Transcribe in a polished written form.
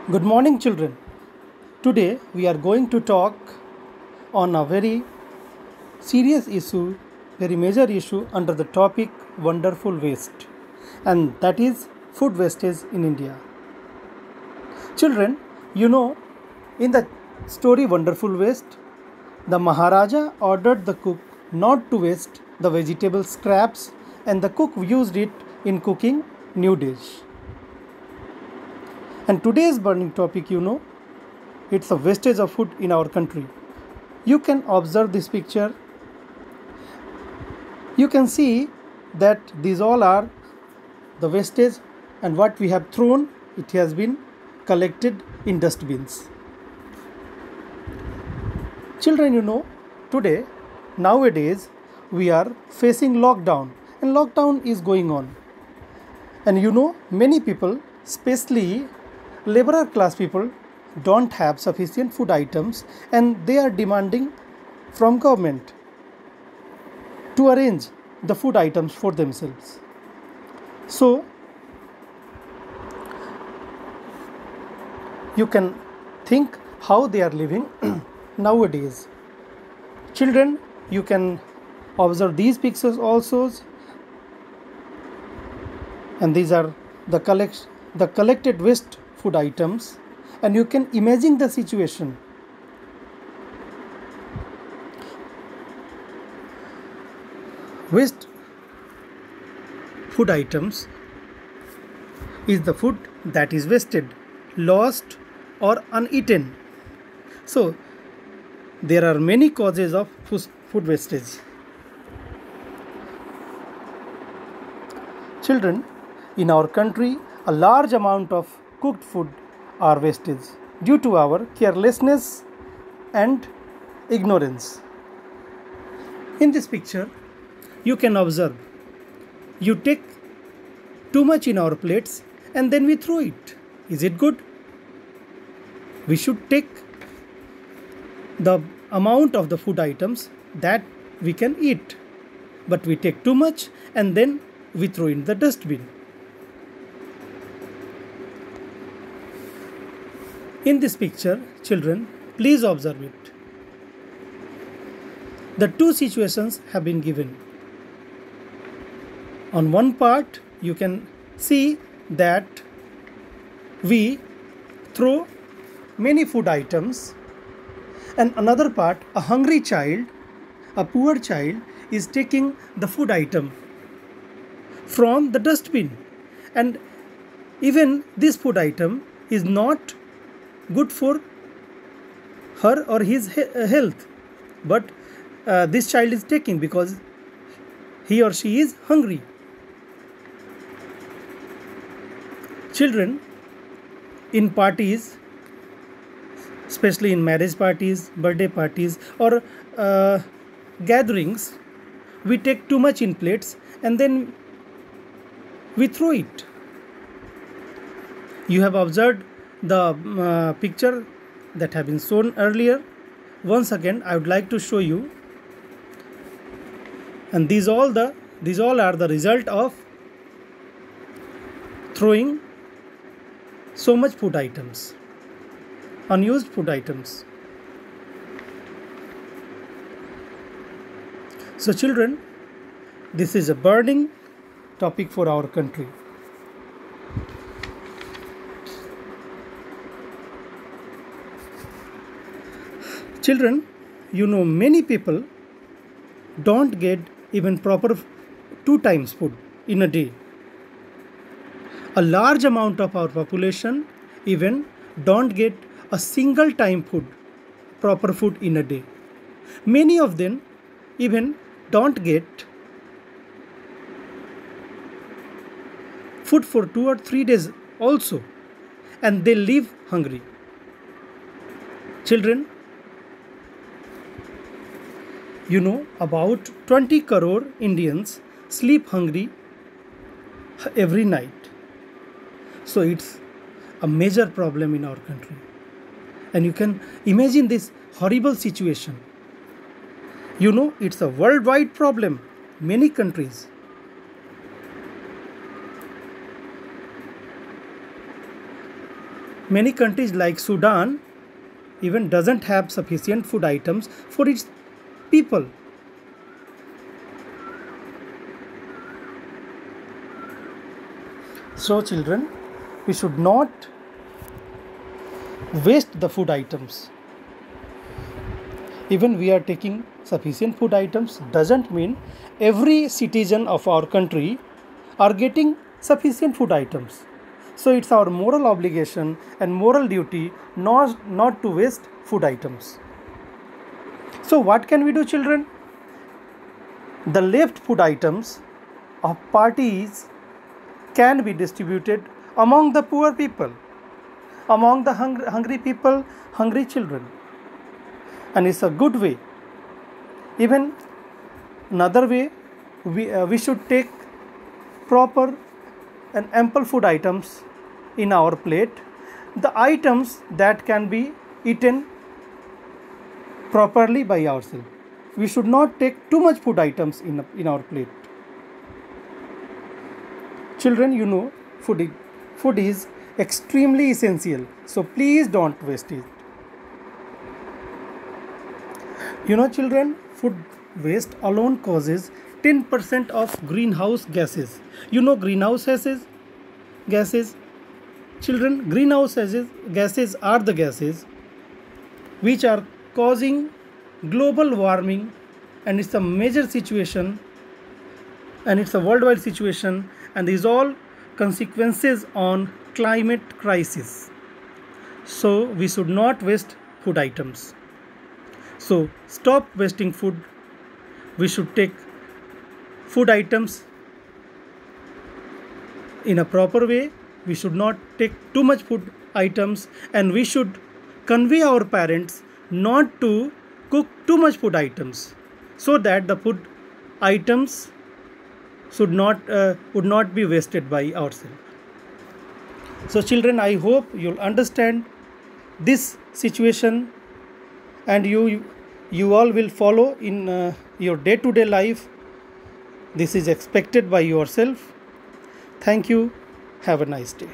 Good morning, children. Today we are going to talk on a very serious issue, very major issue under the topic wonderful waste, and that is food wastage in India. Children, in the story Wonderful Waste, the Maharaja ordered the cook not to waste the vegetable scraps, and the cook used it in cooking new dish. And today's burning topic, it's the wastage of food in our country. You can observe this picture. You can see that these all are the wastage, and what we have thrown, it has been collected in dustbins. Children, today, nowadays, we are facing lockdown, and lockdown is going on. And many people, especially laborer class people, don't have sufficient food items, and they are demanding from government to arrange the food items for themselves. So you can think how they are living nowadays. Children, you can observe these pictures also, and these are the collected waste food items, and you can imagine the situation. Waste food items is the food that is wasted, lost, or uneaten. So there are many causes of food wastage. Children, in our country, a large amount of cooked food are wasted due to our carelessness and ignorance. In this picture, you can observe, you take too much in our plates and then we throw it. Is it good? We should take the amount of the food items that we can eat, but we take too much and then we throw in the dustbin. In this picture, children, please observe it. The two situations have been given. On one part, you can see that we throw many food items, and another part, a hungry child, a poor child, is taking the food item from the dustbin, and even this food item is not good for her or his health, but this child is taking because he or she is hungry. Children, in parties, especially in marriage parties, birthday parties, or gatherings, we take too much in plates and then we throw it. You have observed the picture that have been shown earlier. Once again, I would like to show you, and these all are the result of throwing so much food items, unused food items. So children, this is a burning topic for our country. Children, many people don't get even proper 2 times food in a day. A large amount of our population even don't get a single time proper food in a day. Many of them even don't get food for 2 or 3 days also, and they live hungry. Children, about 20 crore Indians sleep hungry every night. So it's a major problem in our country. And you can imagine this horrible situation. It's a worldwide problem. Many countries. Many countries like Sudan even doesn't have sufficient food items for its people. So children, we should not waste the food items. Even we are taking sufficient food items doesn't mean every citizen of our country are getting sufficient food items. So it's our moral obligation and moral duty not to waste food items. So what can we do, children? The left food items of parties can be distributed among the poor people, among the hungry people, hungry children. And it's a good way. Even another way, we should take proper and ample food items in our plate, the items that can be eaten properly by ourselves. We should not take too much food items in our plate. Children, you know, food is extremely essential, so please don't waste it. You know, children, food waste alone causes 10% of greenhouse gases. You know greenhouse gases? Children, greenhouse gases are the gases which are causing global warming, and it's a major situation, and it's a worldwide situation, and these all consequences on climate crisis. So we should not waste food items. So stop wasting food. We should take food items in a proper way. We should not take too much food items, and we should convey our parents not to cook too much food items, so that the food items would not be wasted by ourselves. So children, I hope you'll understand this situation, and you all will follow in your day-to-day life. This is expected by yourself. Thank you. Have a nice day.